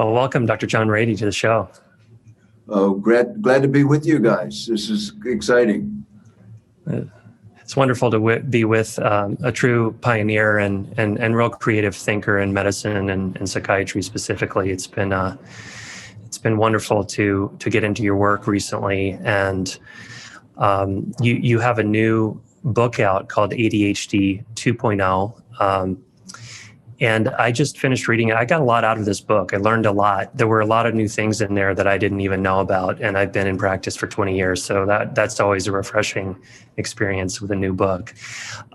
Well, welcome, Dr. John Ratey, to the show. Oh, glad to be with you guys. This is exciting. It's wonderful to be with a true pioneer and real creative thinker in medicine and psychiatry specifically. It's been wonderful to get into your work recently, and you have a new book out called ADHD 2.0. And I just finished reading it. I got a lot out of this book. I learned a lot. There were a lot of new things in there that I didn't even know about, and I've been in practice for 20 years, so that's always a refreshing experience with a new book.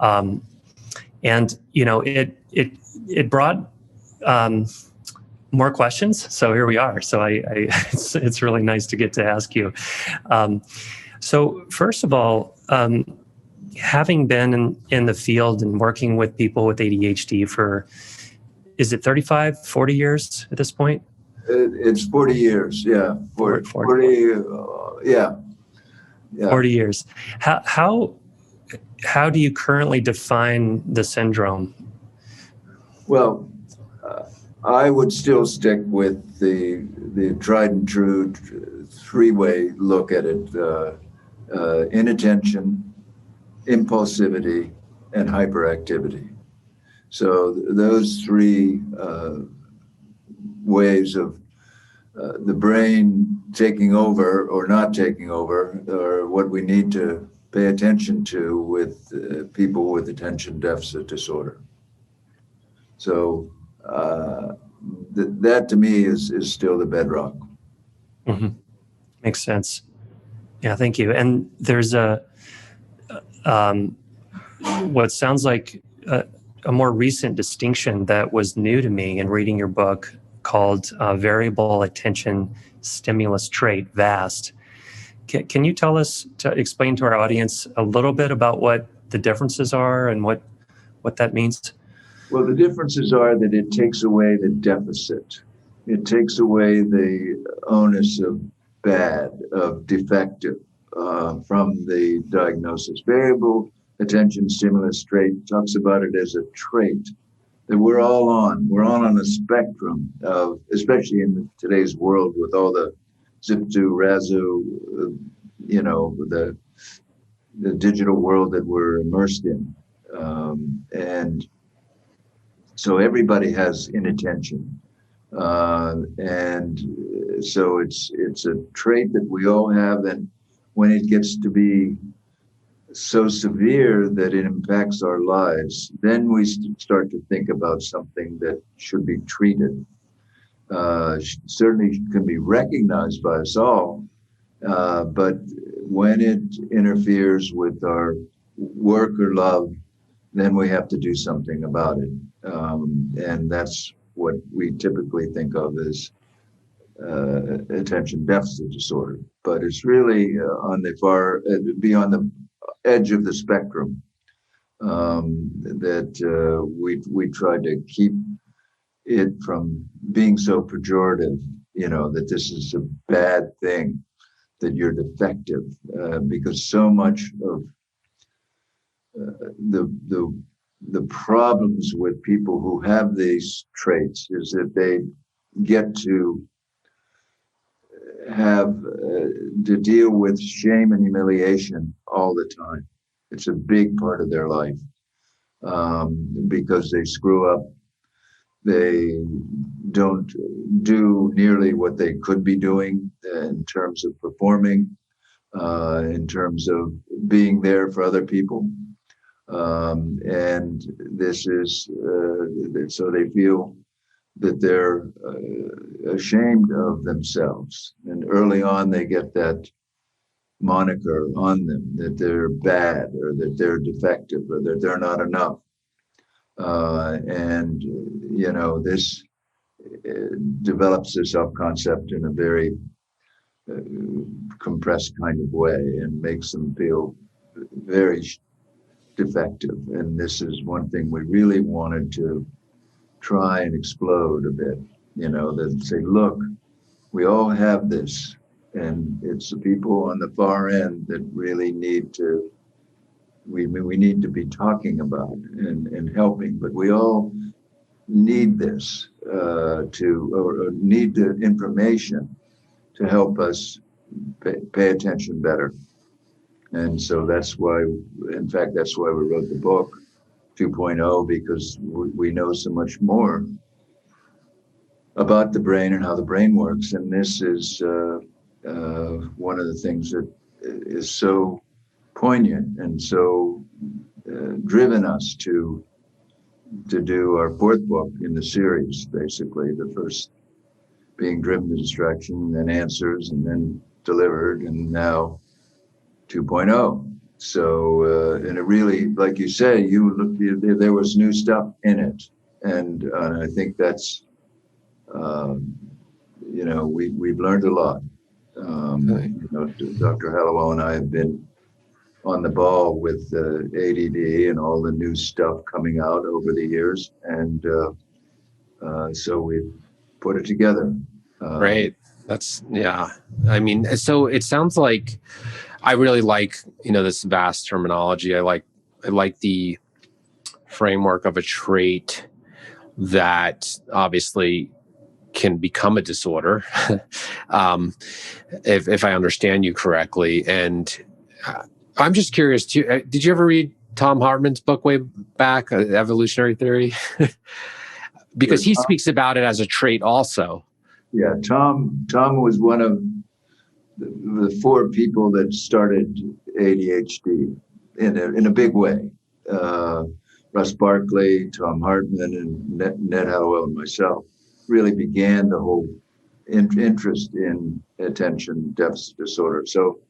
And you know, it brought more questions. So here we are. So it's really nice to get to ask you. So first of all, having been in the field and working with people with ADHD for, is it 35, 40 years at this point? It's 40 years, yeah. 40 yeah. 40 years. How do you currently define the syndrome? Well, I would still stick with the tried and true three-way look at it: inattention, impulsivity, and hyperactivity. So those three ways of the brain taking over or not taking over are what we need to pay attention to with people with attention deficit disorder. So that to me is still the bedrock. Mm-hmm. Makes sense. Yeah, thank you. And there's what sounds like a more recent distinction that was new to me in reading your book called Variable Attention Stimulus Trait, VAST. Can you explain to our audience a little bit about what the differences are and what that means? Well, the differences are that it takes away the deficit. It takes away the onus of bad, of defective from the diagnosis. Variable attention stimulus trait talks about it as a trait that we're all on. We're all on a spectrum of, especially in today's world with all the zip-to, razu, the digital world that we're immersed in. And so everybody has inattention. And so it's a trait that we all have, and when it gets to be so severe that it impacts our lives, then we start to think about something that should be treated. Certainly can be recognized by us all, but when it interferes with our work or love, then we have to do something about it. And that's what we typically think of as attention deficit disorder. But it's really on beyond the edge of the spectrum that we try to keep it from being so pejorative, that this is a bad thing, that you're defective, because so much of the problems with people who have these traits is that they get to have to deal with shame and humiliation all the time. It's a big part of their life because they screw up. They don't do nearly what they could be doing in terms of performing, in terms of being there for other people. And this is, so they feel that they're ashamed of themselves. And early on, they get that moniker on them that they're bad or that they're defective or that they're not enough. And this develops their self-concept in a very compressed kind of way and makes them feel very defective. And this is one thing we really wanted to try and explode a bit, that say, look, we all have this, and it's the people on the far end that really need to, we need to be talking about and helping, but we all need this or need the information to help us pay attention better. And so that's why, in fact, that's why we wrote the book 2.0, because we know so much more about the brain and how the brain works. And this is one of the things that is so poignant and so driven us to do our fourth book in the series, basically. The first being Driven to Distraction, then Answers, and then Delivered, and now 2.0. So, and it really, like you say, there was new stuff in it. And I think that's, we've learned a lot. Dr. Hallowell and I have been on the ball with ADD and all the new stuff coming out over the years. And so we've put it together. Right. Yeah. I mean, so it sounds like I really like, this vast terminology. I like the framework of a trait that obviously can become a disorder, if I understand you correctly. And I'm just curious too. Did you ever read Tom Hartman's book way back, Evolutionary Theory? Because he speaks about it as a trait also. Yeah, Tom was one of the four people that started ADHD in a big way. Russ Barkley, Tom Hartman, and Ned Hallowell and myself really began the whole interest in attention deficit disorder. So,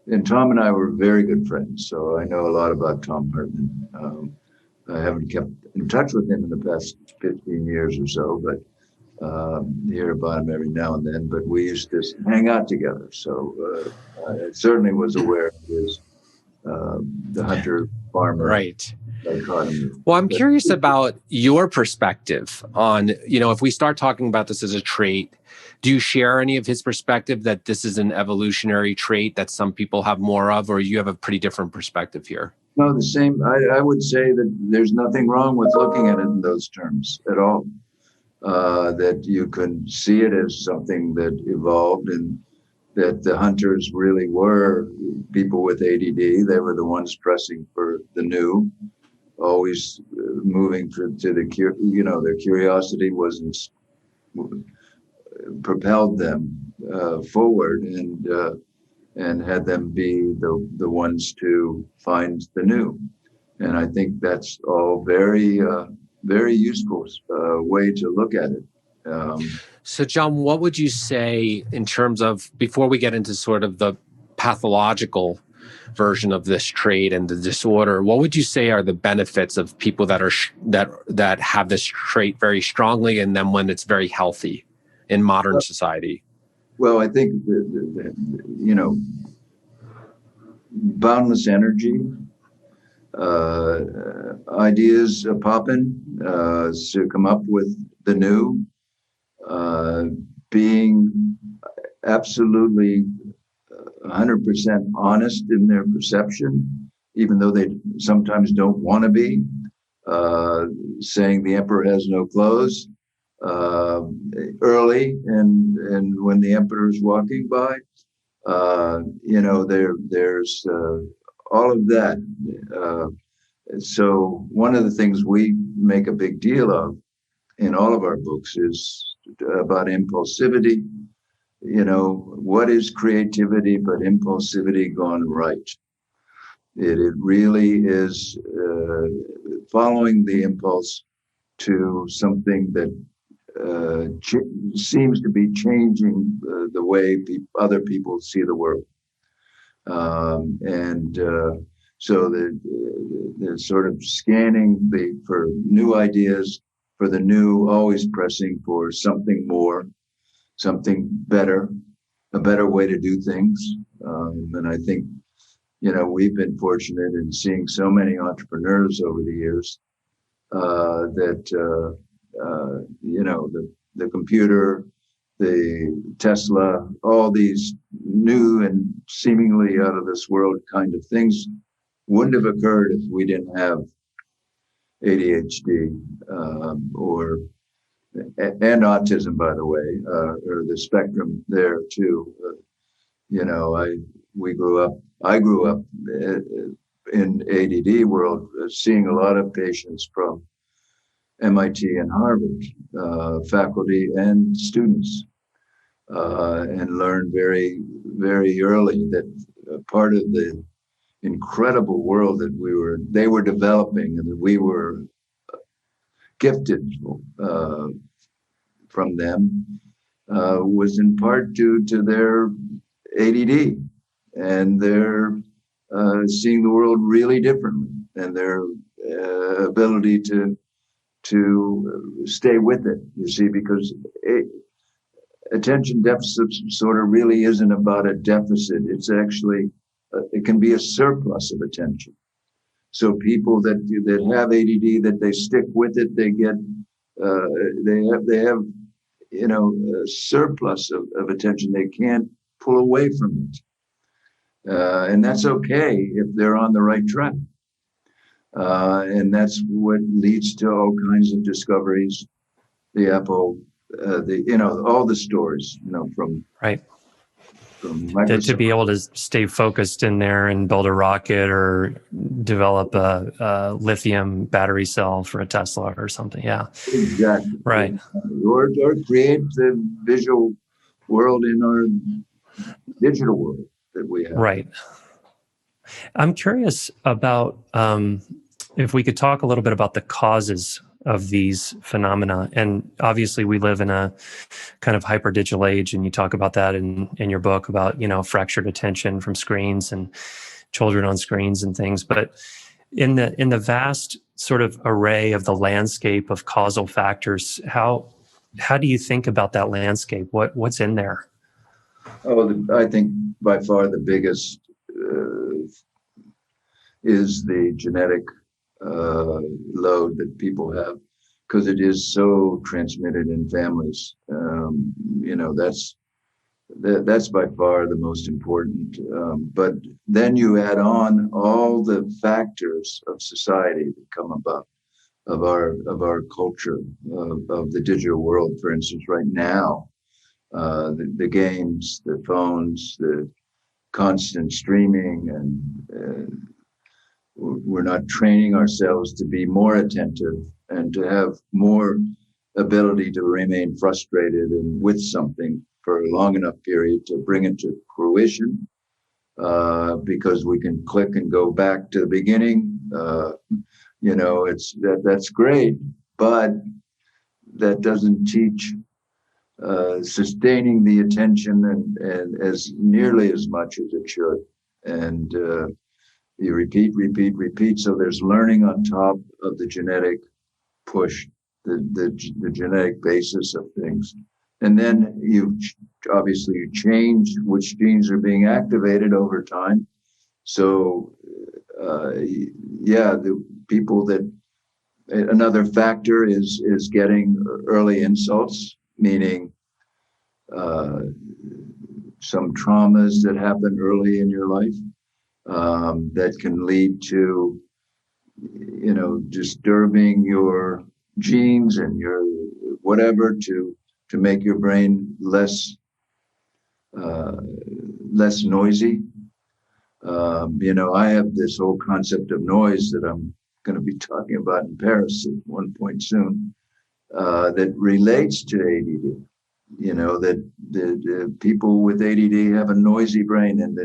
and Tom and I were very good friends, so I know a lot about Tom Hartman. I haven't kept in touch with him in the past 15 years or so, but hear about him every now and then. But we used to hang out together, so I certainly was aware of his the hunter-farmer. Right. Well, I'm curious about your perspective on, if we start talking about this as a trait, do you share any of his perspective that this is an evolutionary trait that some people have more of, or you have a pretty different perspective here? No, the same. I would say that there's nothing wrong with looking at it in those terms at all. That you can see it as something that evolved, and that the hunters really were people with ADD. They were the ones pressing for the new, always moving to the their curiosity wasn't propelled them forward and had them be the ones to find the new. And I think that's all very useful way to look at it. So, John, what would you say in terms of, before we get into sort of the pathological version of this trait and the disorder, what would you say are the benefits of people that are that have this trait very strongly, and then when it's very healthy in modern society? Well, I think boundless energy, ideas popping to come up with the new, being absolutely 100% honest in their perception, even though they sometimes don't want to be, saying the emperor has no clothes early, and when the emperor is walking by, there's all of that. So one of the things we make a big deal of in all of our books is about impulsivity. What is creativity but impulsivity gone right? It really is following the impulse to something that seems to be changing the way other people see the world. So they're sort of scanning for new ideas, for the new, always pressing for something more, something better, a better way to do things. And I think, we've been fortunate in seeing so many entrepreneurs over the years that the computer, the Tesla, all these new and seemingly out of this world kind of things wouldn't have occurred if we didn't have ADHD or and autism, by the way, or the spectrum there too. You know, I grew up in ADD world, seeing a lot of patients from MIT and Harvard, faculty and students, and learned very, very early that part of the incredible world that they were developing and that we were gifted from them was in part due to their ADD and their seeing the world really differently and their ability to stay with it. You see, because attention deficit disorder really isn't about a deficit. It's actually it can be a surplus of attention. So people that have ADD, that they stick with it, they get they have you know a surplus of attention. They can't pull away from it, and that's okay if they're on the right track. And that's what leads to all kinds of discoveries. The Apple, all the stories, from Right. From Microsoft. To be able to stay focused in there and build a rocket or develop a lithium battery cell for a Tesla or something. Yeah. Exactly. Right. Or create the visual world in our digital world that we have. Right. I'm curious about if we could talk a little bit about the causes of these phenomena. And obviously we live in a kind of hyper digital age, and you talk about that in your book about, fractured attention from screens and children on screens and things. But in the vast sort of array of the landscape of causal factors, how do you think about that landscape? What's in there? I think by far the biggest is the genetic load that people have, because it is so transmitted in families. That's by far the most important. But then you add on all the factors of society that come about, of our culture, of the digital world. For instance, right now, the games, the phones, the constant streaming, and we're not training ourselves to be more attentive and to have more ability to remain frustrated and with something for a long enough period to bring it to fruition, because we can click and go back to the beginning. That's great, but that doesn't teach sustaining the attention and as nearly as much as it should. And you repeat. So there's learning on top of the genetic push, the genetic basis of things. And then you change which genes are being activated over time. So, the people another factor is getting early insults, meaning some traumas that happen early in your life. That can lead to, disturbing your genes and your whatever to make your brain less noisy. I have this whole concept of noise that I'm going to be talking about in Paris at one point soon, that relates to ADD. That the people with ADD have a noisy brain, and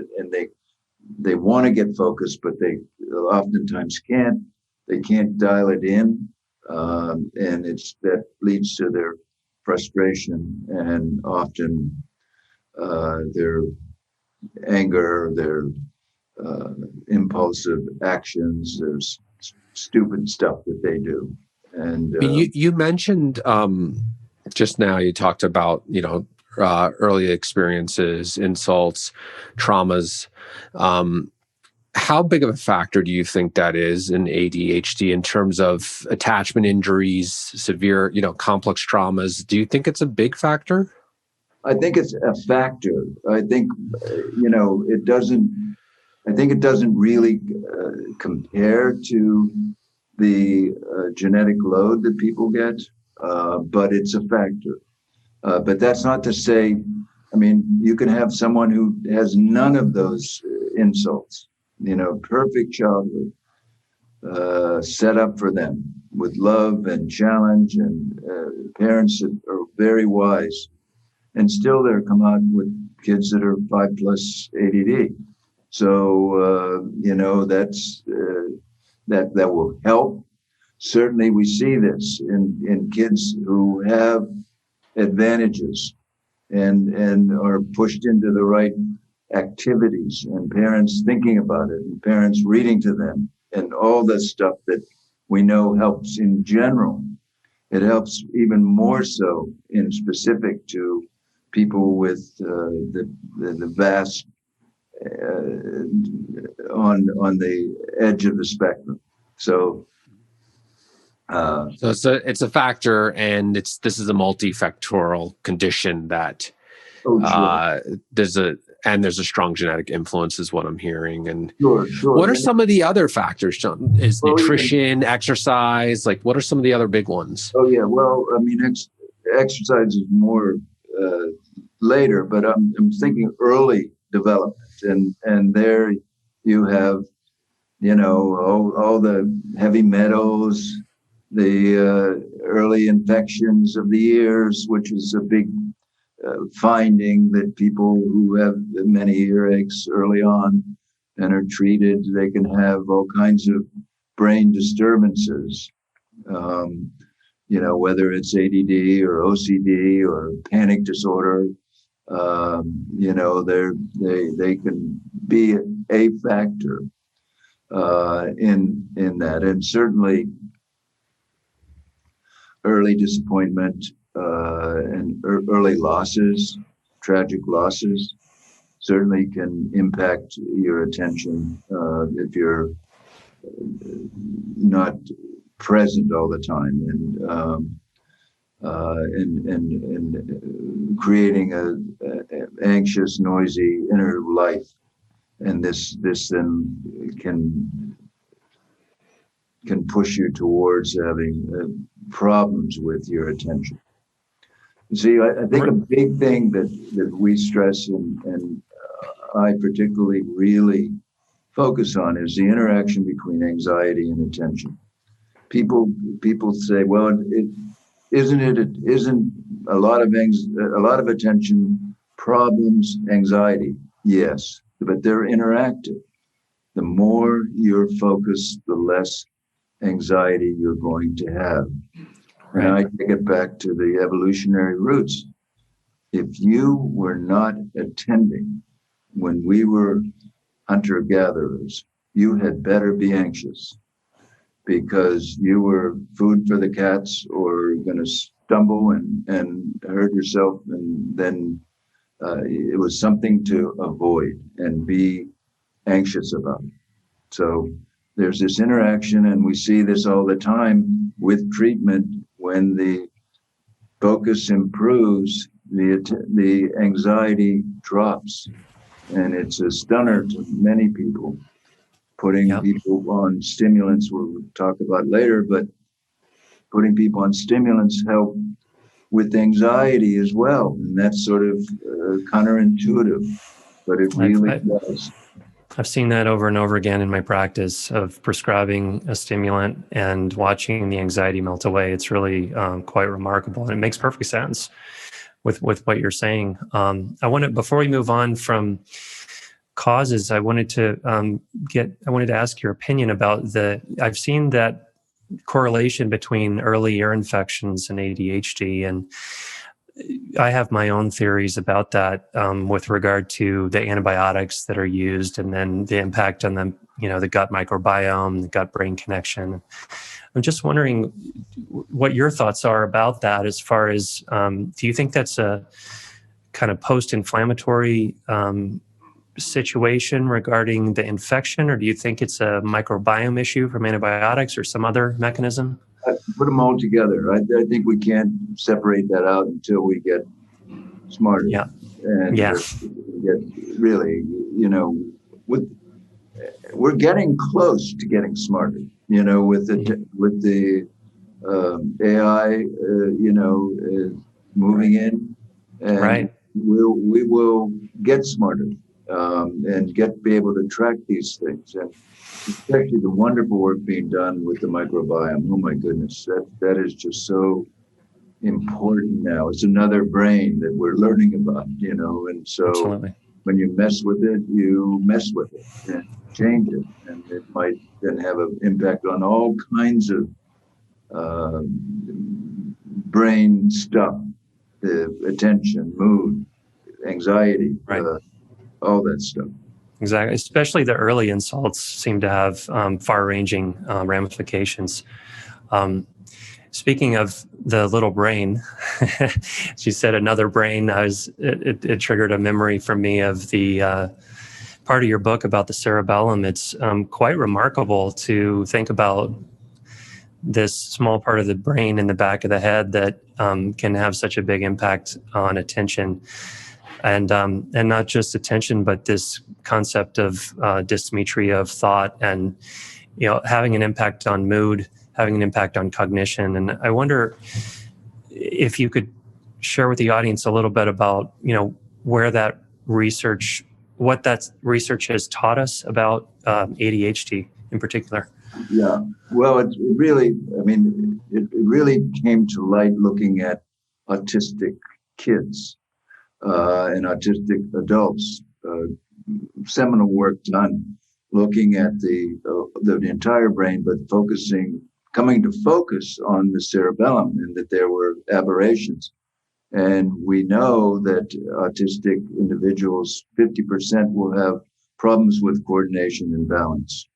they want to get focused, but they oftentimes can't. They can't dial it in, and that leads to their frustration and often their anger, their impulsive actions. There's stupid stuff that they do. And you mentioned just now. You talked about early experiences, insults, traumas. How big of a factor do you think that is in ADHD in terms of attachment injuries, severe, complex traumas? Do you think it's a big factor? I think it's a factor. I think, it doesn't. I think it doesn't really compare to the genetic load that people get. but it's a factor. But that's not to say, I mean, you can have someone who has none of those insults, perfect childhood, set up for them with love and challenge and parents that are very wise. And still they're come out with kids that are 5+ ADD. So, that will help. Certainly we see this in kids who have advantages and are pushed into the right activities, and parents thinking about it, and parents reading to them, and all the stuff that we know helps in general. It helps even more so in specific to people with the vast on the edge of the spectrum. So it's a factor, and this is a multifactorial condition that there's a strong genetic influence, is what I'm hearing. And sure. What are some of the other factors, John? Is nutrition, exercise? Like, what are some of the other big ones? Oh yeah, well, I mean, exercise is more later, but I'm thinking early development, and there you have, all the heavy metals, the early infections of the ears, which is a big finding, that people who have many earaches early on and are treated, they can have all kinds of brain disturbances, whether it's ADD or OCD or panic disorder. They can be a factor in that, and certainly early disappointment and early losses, tragic losses, certainly can impact your attention if you're not present all the time, and creating a anxious, noisy inner life, and this then can push you towards having problems with your attention. See, I think a big thing that we stress and I particularly really focus on is the interaction between anxiety and attention. People say, well, it isn't a lot of attention problems, anxiety. Yes, but they're interactive. The more you're focused, the less anxiety you're going to have. Right. And I take it back to the evolutionary roots. If you were not attending when we were hunter-gatherers, you had better be anxious, because you were food for the cats or going to stumble and hurt yourself, and then it was something to avoid and be anxious about. So there's this interaction, and we see this all the time with treatment. When the focus improves, the anxiety drops, and it's a stunner to many people. Putting people on stimulants, we'll talk about later, but putting people on stimulants help with anxiety as well, and that's sort of counterintuitive, but it really does. I've seen that over and over again in my practice of prescribing a stimulant and watching the anxiety melt away. It's really quite remarkable, and it makes perfect sense with what you're saying. Before we move on from causes, I wanted to ask your opinion about I've seen that correlation between early ear infections and ADHD, and I have my own theories about that with regard to the antibiotics that are used, and then the impact on the gut microbiome, the gut-brain connection. I'm just wondering what your thoughts are about that, as far as, do you think that's a kind of post-inflammatory situation regarding the infection, or do you think it's a microbiome issue from antibiotics or some other mechanism? Put them all together. I think we can't separate that out until we get smarter. Yeah. And get really, we're getting close to getting smarter. With the AI, moving in, and Right. we will get smarter and be able to track these things, and especially the wonderful work being done with the microbiome. Oh my goodness, that is just so important now. It's another brain that we're learning about, and so Absolutely. when you mess with it, you mess with it and change it, and it might then have an impact on all kinds of brain stuff, the attention, mood, anxiety, Right. all that stuff. Exactly. Especially the early insults seem to have far-ranging ramifications. Speaking of the little brain, she said another brain. It triggered a memory for me of the part of your book about the cerebellum. It's quite remarkable to think about this small part of the brain in the back of the head that can have such a big impact on attention, and not just attention, but this concept of dysmetria of thought, and having an impact on mood, having an impact on cognition. And I wonder if you could share with the audience a little bit about where that research, what that research has taught us about ADHD in particular. Yeah, well, it really came to light looking at autistic kids and autistic adults. Seminal work done looking at the entire brain, but coming to focus on the cerebellum, and that there were aberrations. And we know that autistic individuals, 50% will have problems with coordination and balance.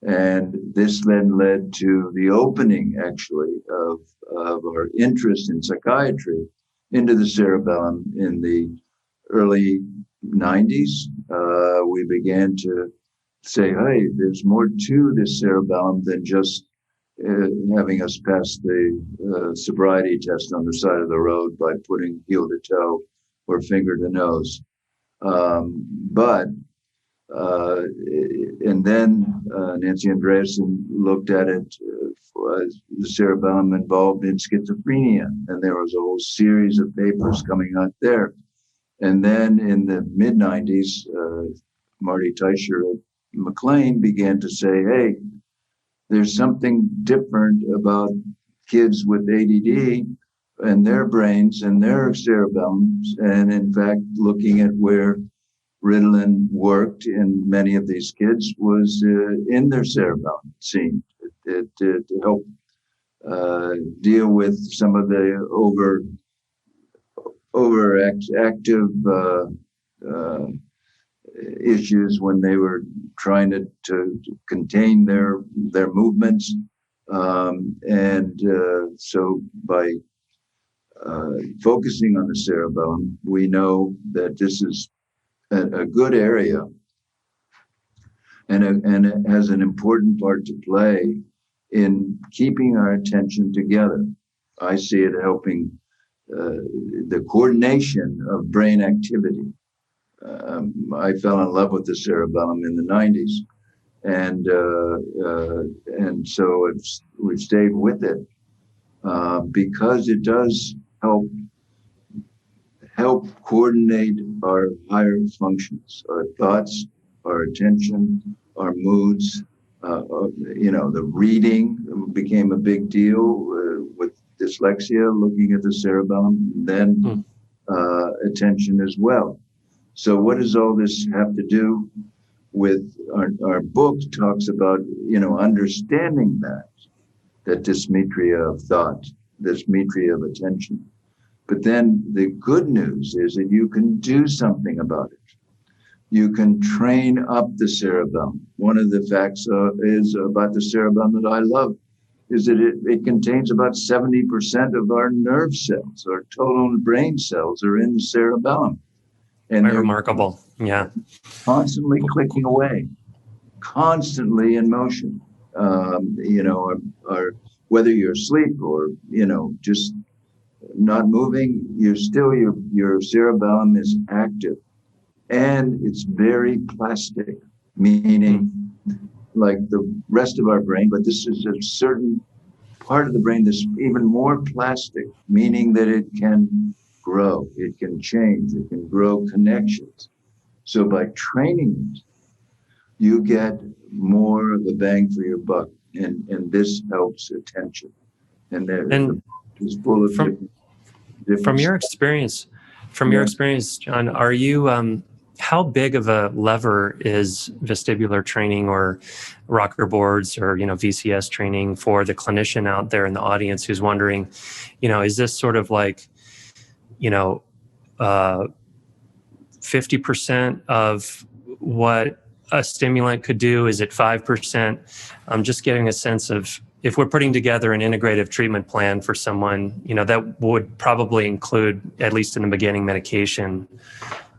And this then led to the opening, actually, of our interest in psychiatry into the cerebellum in the early 90s. We began to say, hey, there's more to this cerebellum than just having us pass the sobriety test on the side of the road by putting heel to toe or finger to nose. And then Nancy Andreasen looked at it as the cerebellum involved in schizophrenia, and there was a whole series of papers coming out there. And then in the mid-90s, Marty Teicher at McLean began to say, hey, there's something different about kids with ADD and their brains and their cerebellums. And in fact, looking at where Ritalin worked in many of these kids was in their cerebellum, it seemed. It to help deal with some of the overactive issues when they were trying to contain their movements. So by focusing on the cerebellum, we know that this is a good area, and it has an important part to play in keeping our attention together. I see it helping the coordination of brain activity. I fell in love with the cerebellum in the 90s, and so we've stayed with it because it does help coordinate our higher functions, our thoughts, our attention, our moods. The reading became a big deal with dyslexia, looking at the cerebellum, then attention as well. So what does all this have to do with our book? Talks about, understanding that dysmetria of thought, dysmetria of attention. But then the good news is that you can do something about it. You can train up the cerebellum. One of the facts is about the cerebellum that I love is that it contains about 70% of our nerve cells. Our total brain cells are in the cerebellum. And they're remarkable. Yeah. Constantly clicking away, constantly in motion. Or whether you're asleep or, just not moving, your cerebellum is active, and it's very plastic, meaning like the rest of our brain, but this is a certain part of the brain that's even more plastic, meaning that it can grow, it can change, it can grow connections. So by training it, you get more of a bang for your buck, and this helps attention. And it's full of different from your experience, John, are you how big of a lever is vestibular training or rocker boards or VCS training for the clinician out there in the audience who's wondering, is this sort of like 50% of what a stimulant could do? Is it 5%? I'm just getting a sense of, if we're putting together an integrative treatment plan for someone, that would probably include, at least in the beginning, medication.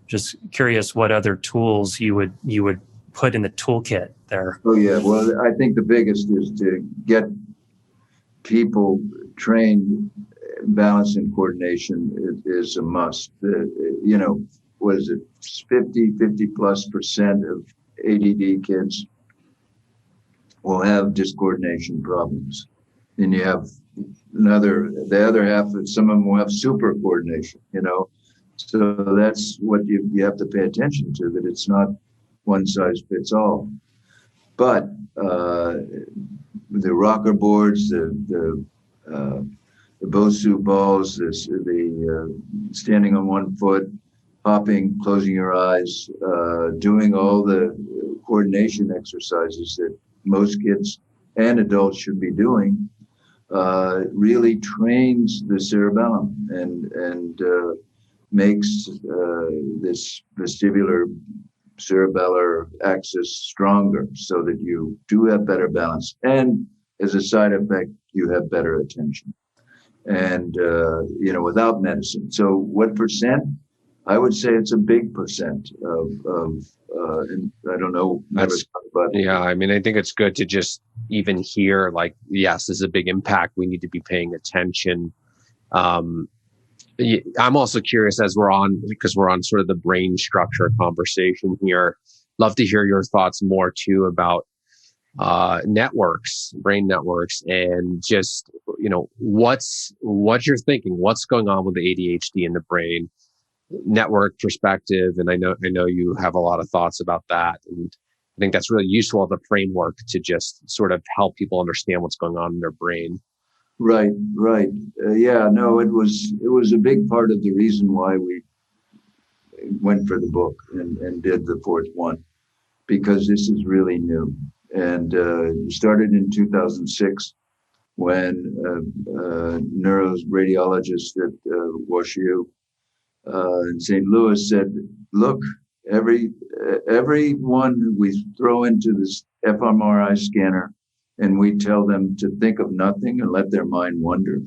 Just curious what other tools you would put in the toolkit there. Oh yeah, well, I think the biggest is to get people trained. Balance and coordination is a must. What is it? 50+ % of ADD kids will have discoordination problems. And you have the other half, some of them will have super coordination, So that's what you have to pay attention to, that it's not one size fits all. But the rocker boards, the Bosu balls, the standing on one foot, hopping, closing your eyes, doing all the coordination exercises that most kids and adults should be doing, really trains the cerebellum and makes this vestibular cerebellar axis stronger, so that you do have better balance. And as a side effect, you have better attention. And, without medicine. So what percent? I would say it's a big percent and I don't know. Yeah, I mean, I think it's good to just even hear, like, yes, this is a big impact. We need to be paying attention. I'm also curious, because we're on sort of the brain structure conversation here. Love to hear your thoughts more too about brain networks, and just, what you're thinking, what's going on with the ADHD in the brain, network perspective. And I know you have a lot of thoughts about that. And I think that's really useful as a framework to just sort of help people understand what's going on in their brain. Right. It was a big part of the reason why we went for the book and did the fourth one, because this is really new. And started in 2006 when a neuroradiologist at WashU in St. Louis said, look, everyone we throw into this fMRI scanner and we tell them to think of nothing and let their mind wander,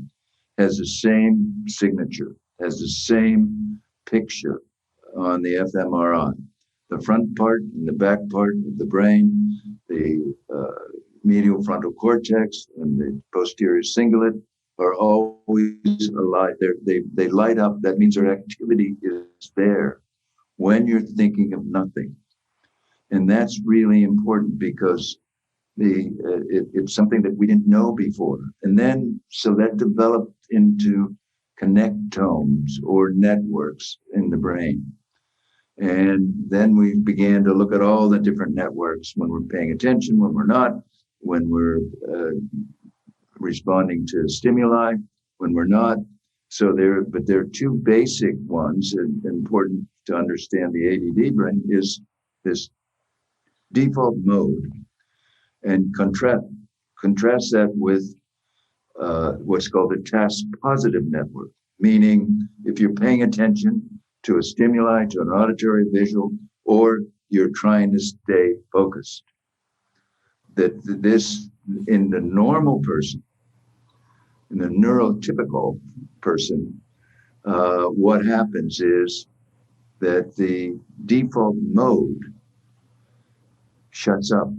has the same signature, has the same picture on the fMRI. The front part and the back part of the brain, the medial frontal cortex and the posterior cingulate are always alive. They light up. That means their activity is there when you're thinking of nothing. And that's really important, because it's something that we didn't know before. And then, so that developed into connectomes or networks in the brain. And then we began to look at all the different networks, when we're paying attention, when we're not, when we're responding to stimuli, when we're not. So there are two basic ones, and important to understand the ADD brain is this default mode, and contrast that with what's called a task positive network, meaning if you're paying attention to a stimuli, to an auditory, visual, or you're trying to stay focused, that this, in the normal person, in the neurotypical person, what happens is that the default mode shuts up,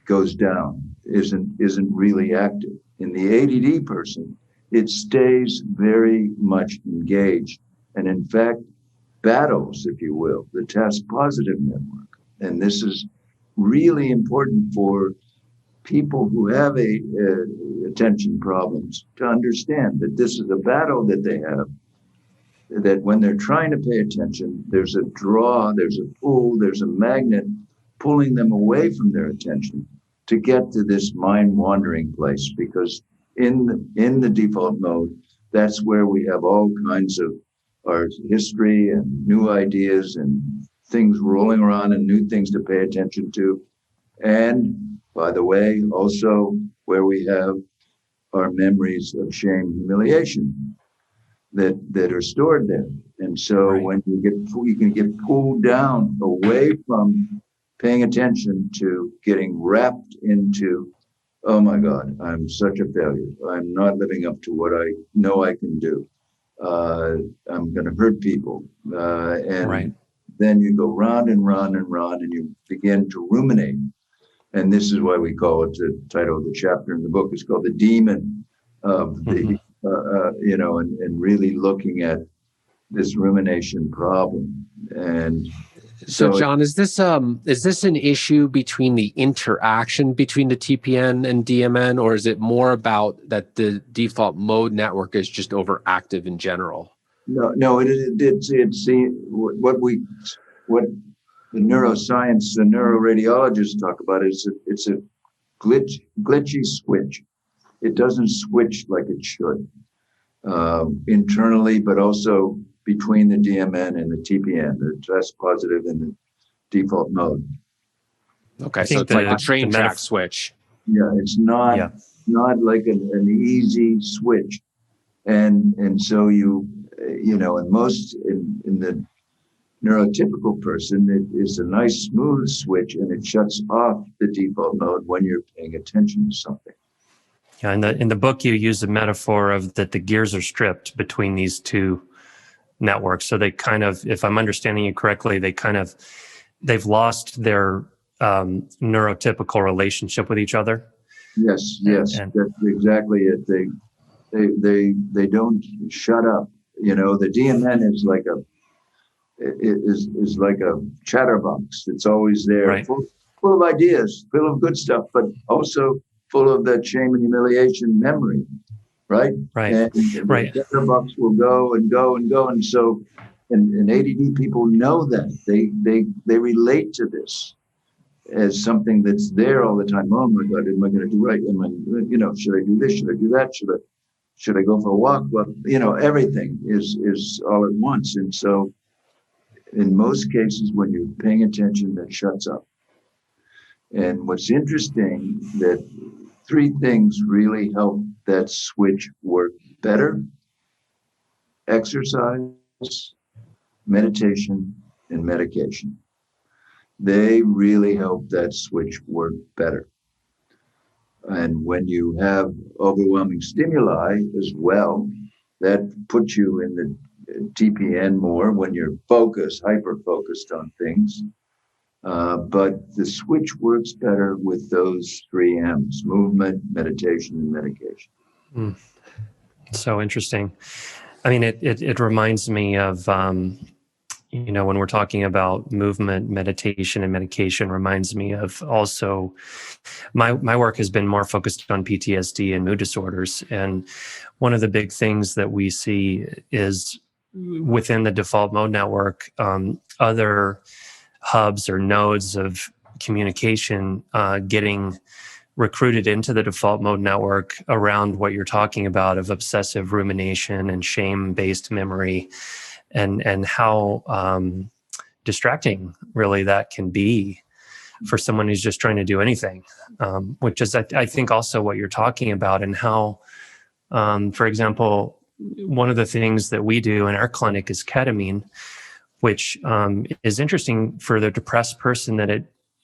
goes down, isn't really active. In the ADD person, it stays very much engaged, and in fact battles, if you will, the task positive network. And this is really important for people who have attention problems to understand that this is a battle that they have, that when they're trying to pay attention, there's a draw, there's a pull, there's a magnet pulling them away from their attention to get to this mind wandering place, because in the default mode, that's where we have all kinds of our history and new ideas and things rolling around and new things to pay attention to. And by the way, also where we have our memories of shame, humiliation that are stored there. And so when you can get pulled down away from paying attention to getting wrapped into, oh my God, I'm such a failure. I'm not living up to what I know I can do. I'm going to hurt people. And then you go round and round and round, and you begin to ruminate. And this is why we call it, the title of the chapter in the book is called The Demon of the, and really looking at this rumination problem. And so John, is this an issue between the interaction between the TPN and DMN, or is it more about that the default mode network is just overactive in general? No, it's what the neuroscience, the neuroradiologists talk about is it's a glitchy switch. It doesn't switch like it should internally, but also between the DMN and the TPN, the test positive and the default mode. Okay, so it's like a train track switch. Yeah, it's not like an easy switch, and so in most in the neurotypical person, it is a nice smooth switch, and it shuts off the default mode when you're paying attention to something. Yeah, in the book, you use a metaphor of that the gears are stripped between these two networks. So they kind of, if I'm understanding you correctly, they've lost their neurotypical relationship with each other. Yes, that's exactly it. They don't shut up. The DMN is like a chatterbox. It's always there, full of ideas, full of good stuff, but also full of that shame and humiliation memory, right? And the chatterbox will go and go and go, and so and ADD people know that they relate to this as something that's there all the time. Oh my God, am I going to do right? Am I, should I do this? Should I do that? Should I go for a walk? Well, everything is all at once, and so in most cases, when you're paying attention, that shuts up. And what's interesting, that three things really help that switch work better: exercise, meditation, and medication. They really help that switch work better. And when you have overwhelming stimuli as well, that puts you in the TPN more when you're hyper-focused on things. But the switch works better with those three M's: movement, meditation, and medication. So interesting. I mean, it reminds me of, when we're talking about movement, meditation, and medication, reminds me of also my work has been more focused on PTSD and mood disorders. And one of the big things that we see is within the default mode network, other hubs or nodes of communication getting recruited into the default mode network around what you're talking about of obsessive rumination and shame-based memory, and how distracting really that can be for someone who's just trying to do anything, which is, I think, also what you're talking about, and how, for example, one of the things that we do in our clinic is ketamine, which is interesting for the depressed person, that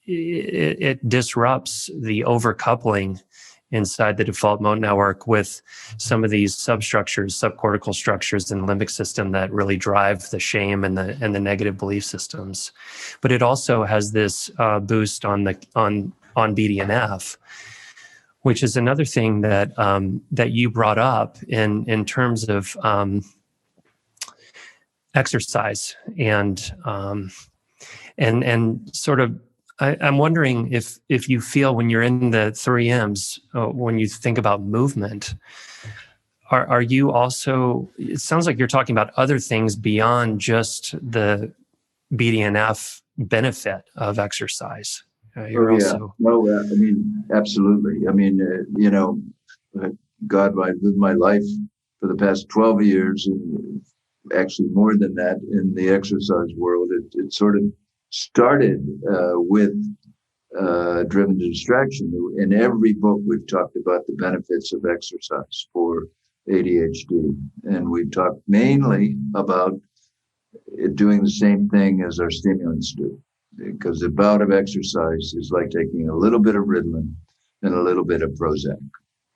it disrupts the overcoupling inside the default mode network with some of these substructures, subcortical structures in the limbic system that really drive the shame and the negative belief systems. But it also has this boost on BDNF, which is another thing that that you brought up in terms of exercise and sort of I'm wondering if you feel when you're in the 3Ms, when you think about movement, are you also, it sounds like you're talking about other things beyond just the BDNF benefit of exercise. You're also... No, I mean, absolutely. I mean, God, I lived my life for the past 12 years, and actually more than that in the exercise world. It sort of started with driven to distraction. In every book, we've talked about the benefits of exercise for ADHD, and we've talked mainly about it doing the same thing as our stimulants do, because a bout of exercise is like taking a little bit of Ritalin and a little bit of Prozac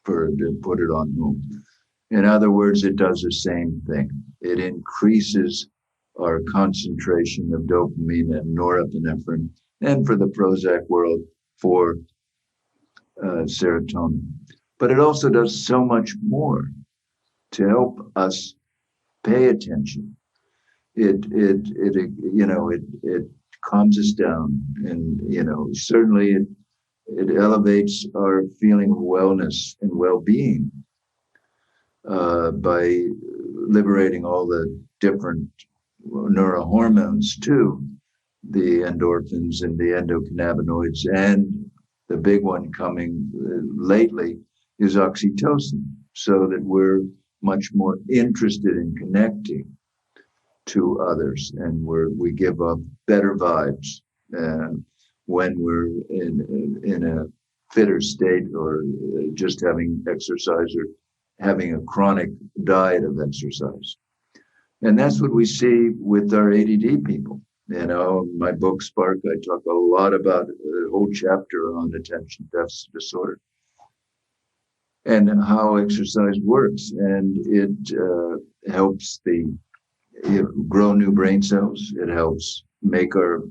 to put it on home. In other words, it does the same thing. It increases our concentration of dopamine and norepinephrine, and for the Prozac world, for serotonin. But it also does so much more to help us pay attention. It calms us down, and certainly it elevates our feeling of wellness and well-being by liberating all the different neurohormones too, the endorphins and the endocannabinoids, and the big one coming lately is oxytocin, so that we're much more interested in connecting to others, and we give up better vibes when we're in a fitter state, or just having exercise, or having a chronic diet of exercise. And that's what we see with our ADD people. My book Spark, I talk a lot about a whole chapter on attention deficit disorder and how exercise works, and it helps grow new brain cells. It helps make our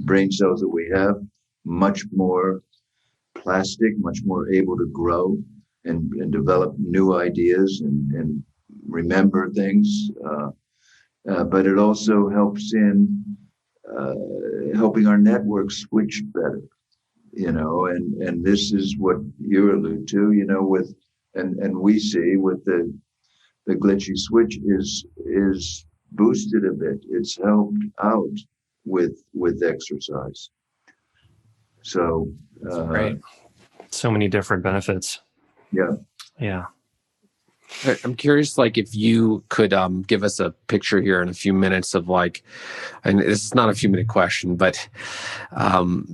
brain cells that we have much more plastic, much more able to grow and develop new ideas and remember things. But it also helps in helping our network switch better, and this is what you allude to, with, and we see with the glitchy switch is boosted a bit. It's helped out with exercise. So right. So many different benefits. Yeah. I'm curious, if you could give us a picture here in a few minutes of and this is not a few minute question, but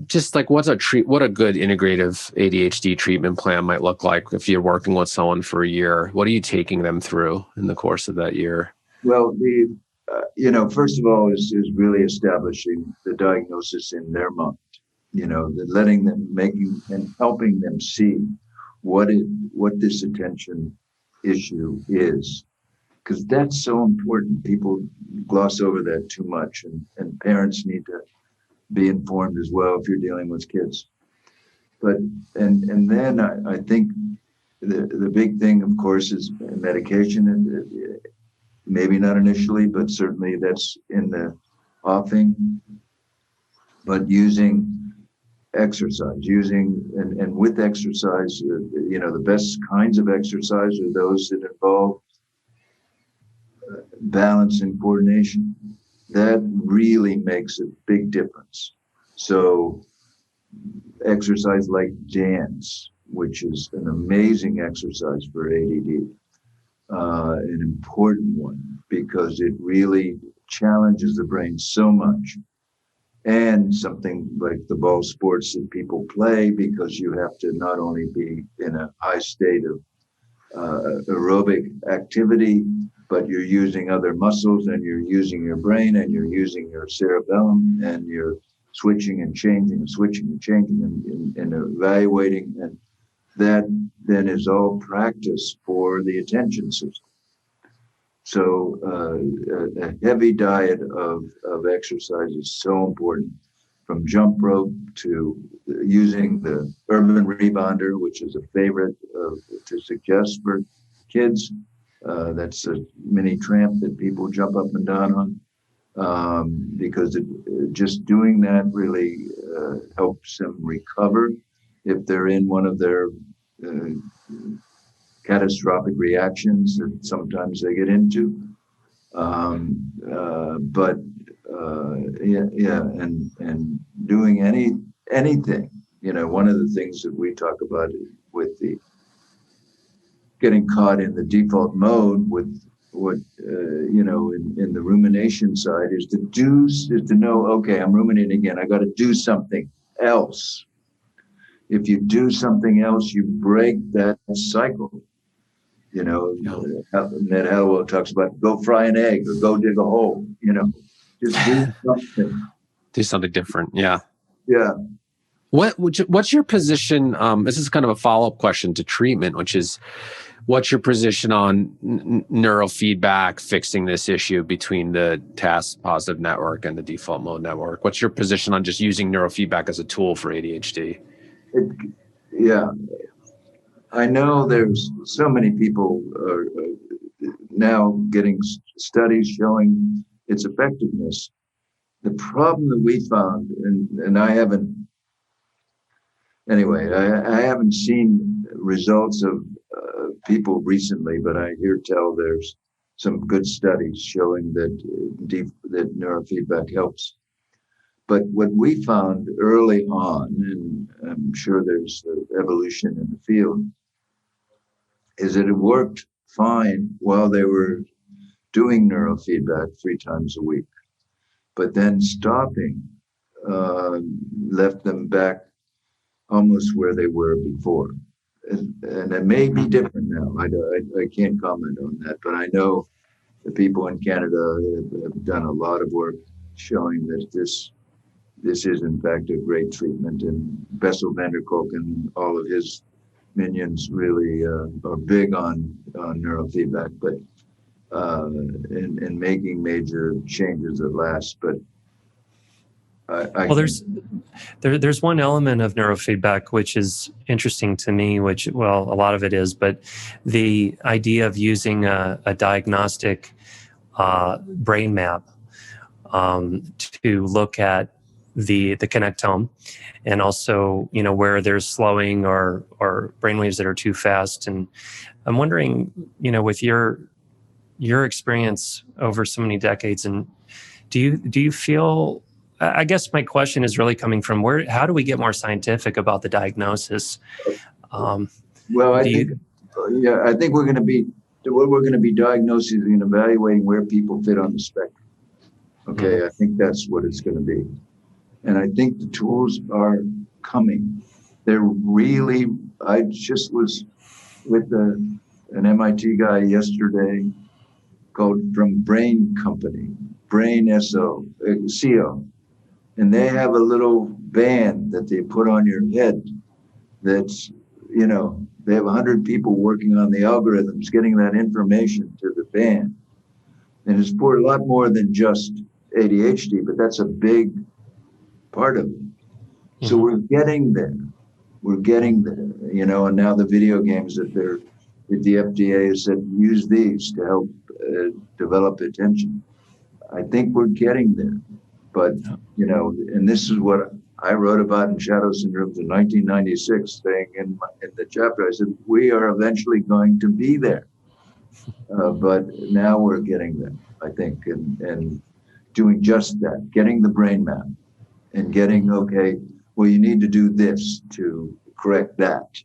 just what a good integrative ADHD treatment plan might look like if you're working with someone for a year. What are you taking them through in the course of that year? Well, first of all is really establishing the diagnosis in their mind, letting them, making and helping them see what this attention issue is, because that's so important. People gloss over that too much, and parents need to be informed as well if you're dealing with kids. But and then I think the big thing, of course, is medication, and maybe not initially, but certainly that's in the offing. But using exercise, and with exercise, the best kinds of exercise are those that involve balance and coordination. That really makes a big difference. So exercise like dance, which is an amazing exercise for ADD, an important one, because it really challenges the brain so much. And something like the ball sports that people play, because you have to not only be in a high state of aerobic activity, but you're using other muscles, and you're using your brain, and you're using your cerebellum, and you're switching and changing and switching and changing and evaluating. And that then is all practice for the attention system. So a heavy diet of exercise is so important, from jump rope to using the urban rebounder, which is a favorite to suggest for kids. That's a mini tramp that people jump up and down because just doing that really helps them recover if they're in one of their catastrophic reactions that sometimes they get into. And doing anything, one of the things that we talk about with the getting caught in the default mode with what in the rumination side is to know, okay, I'm ruminating again, I got to do something else. If you do something else, you break that cycle. Ned Hallowell talks about go fry an egg or go dig a hole, just do something. Do something different. Yeah. Yeah. What's your position? This is kind of a follow-up question to treatment, which is, what's your position on neurofeedback fixing this issue between the task positive network and the default mode network? What's your position on just using neurofeedback as a tool for ADHD? I know there's so many people are now getting studies showing its effectiveness. The problem that we found, and I haven't seen results of people recently, but I hear tell there's some good studies showing that neurofeedback helps. But what we found early on, and I'm sure there's evolution in the field, is that it worked fine while they were doing neurofeedback 3 times a week. But then stopping left them back almost where they were before. And it may be different now. I can't comment on that, but I know the people in Canada have done a lot of work showing that this is in fact a great treatment. And Bessel van der Kolk and all of his minions really are big on neurofeedback, but in making major changes at last. But there's one element of neurofeedback which is interesting to me, which, well, a lot of it is, but the idea of using a diagnostic brain map to look at the connectome, and also where there's slowing or brainwaves that are too fast. And I'm wondering, with your experience over so many decades, and do you feel, I guess my question is really coming from how do we get more scientific about the diagnosis? I think we're going to be diagnosing and evaluating where people fit on the spectrum. Okay, mm-hmm. I think that's what it's going to be. And I think the tools are coming. They're really, I just was with an MIT guy yesterday from Brain Company, Brain CO. And they have a little band that they put on your head that's, they have 100 people working on the algorithms, getting that information to the band. And it's for a lot more than just ADHD, but that's a big part of it. Mm-hmm. So we're getting there. And now the video games that the FDA has said, use these to help develop attention. I think we're getting there. But, and this is what I wrote about in Shadow Syndromes in 1996, saying in the chapter, I said, we are eventually going to be there. But now we're getting there, I think, and doing just that, getting the brain map and getting, okay, well, you need to do this to correct that,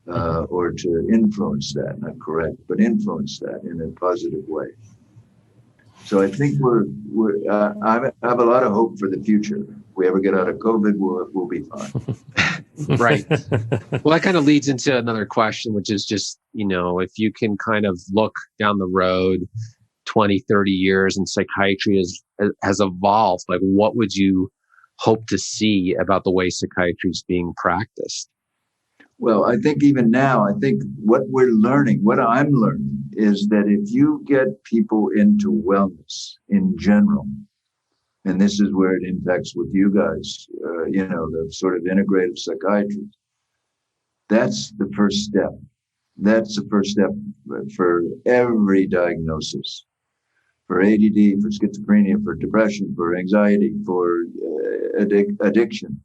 or to influence that, not correct, but influence that in a positive way. So I think I have a lot of hope for the future. If we ever get out of COVID, we'll be fine. Right. Well, that kind of leads into another question, which is just, if you can kind of look down the road 20, 30 years and psychiatry has evolved, like what would you hope to see about the way psychiatry is being practiced? Well, I think even now, what I'm learning is that if you get people into wellness in general, and this is where it impacts with you guys, the sort of integrative psychiatry, that's the first step. That's the first step for every diagnosis, for ADD, for schizophrenia, for depression, for anxiety, for addiction.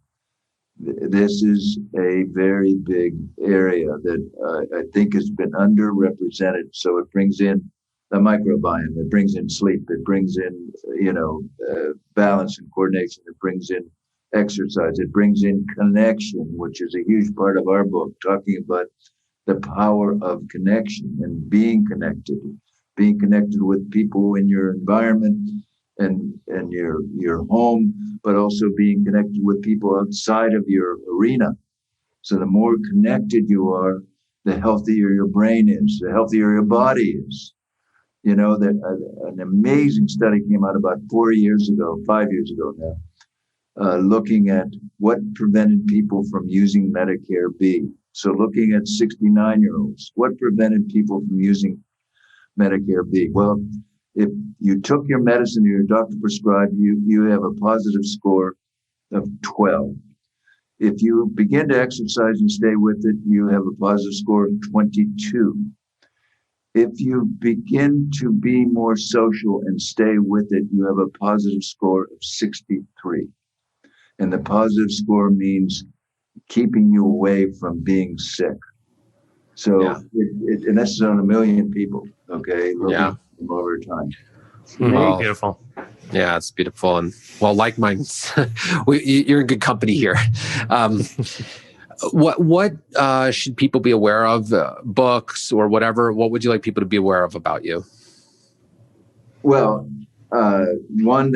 This is a very big area that I think has been underrepresented. So it brings in the microbiome, it brings in sleep, it brings in, balance and coordination, it brings in exercise, it brings in connection, which is a huge part of our book, talking about the power of connection and being connected with people in your environment and your home, but also being connected with people outside of your arena. So the more connected you are, the healthier your brain is, the healthier your body is. You know, that an amazing study came out about 5 years ago now, looking at what prevented people from using Medicare B. So looking at 69-year-olds, what prevented people from using Medicare B? Well, if you took your medicine your doctor prescribed, you have a positive score of 12. If you begin to exercise and stay with it, you have a positive score of 22. If you begin to be more social and stay with it, you have a positive score of 63. And the positive score means keeping you away from being sick. So, yeah. And this is on 1 million people, okay? Yeah. Over time. Well, Beautiful. Yeah, it's beautiful. And well, like mine, you're in good company here. What should people be aware of? Books or whatever? What would you like people to be aware of about you? Well, one,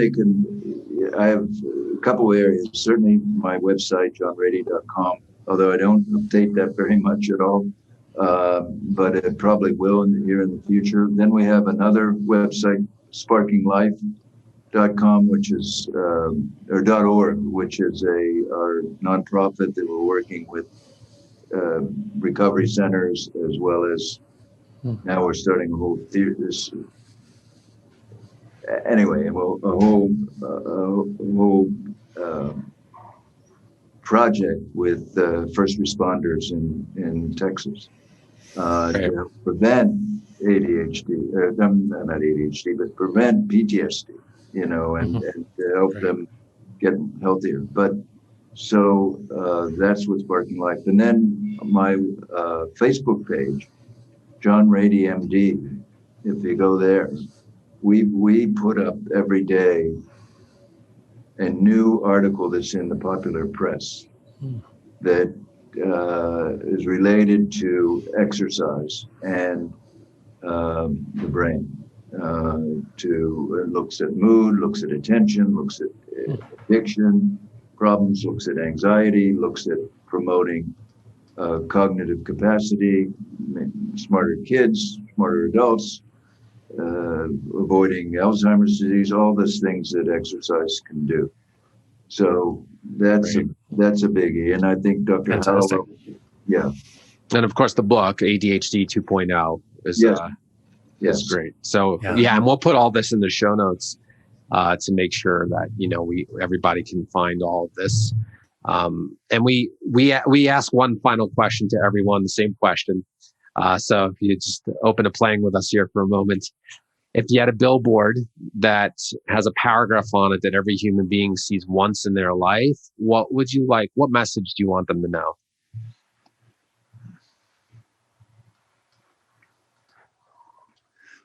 I have a couple of areas. Certainly my website, johnratey.com, although I don't update that very much at all. But it probably will here in the future. Then we have another website, sparkinglife.com, which is or .org, which is our nonprofit that we're working with recovery centers, as well as now we're starting a whole project with first responders in Texas. To help prevent ADHD, not ADHD, but prevent PTSD, and to help them get healthier. But so that's what's Sparking Life. And then my Facebook page, John Ratey, MD, if you go there, we put up every day a new article that's in the popular press that is related to exercise and the brain. Looks at mood, looks at attention, looks at addiction problems, looks at anxiety, looks at promoting cognitive capacity, smarter kids, smarter adults, avoiding Alzheimer's disease, all those things that exercise can do. So that's a biggie, and I think Dr. Howell, and of course the book ADHD 2.0 is great. So and we'll put all this in the show notes to make sure that everybody can find all of this. And we ask one final question to everyone, the same question. So if you just open to playing with us here for a moment. If you had a billboard that has a paragraph on it that every human being sees once in their life, what would you like? What message do you want them to know?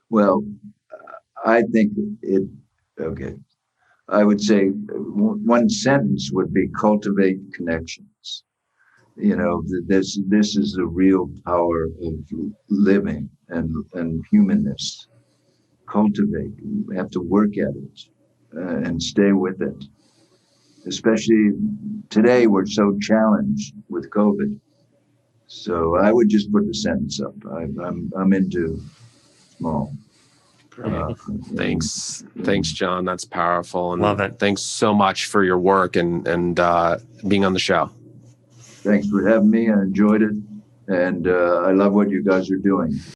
Well, I think I would say one sentence would be cultivate connections. This is the real power of living and humanness. Cultivate. We have to work at it and stay with it. Especially today, we're so challenged with COVID. So I would just put the sentence up. I'm into small. Thanks, John. That's powerful. And love it. Thanks so much for your work and being on the show. Thanks for having me. I enjoyed it, and I love what you guys are doing.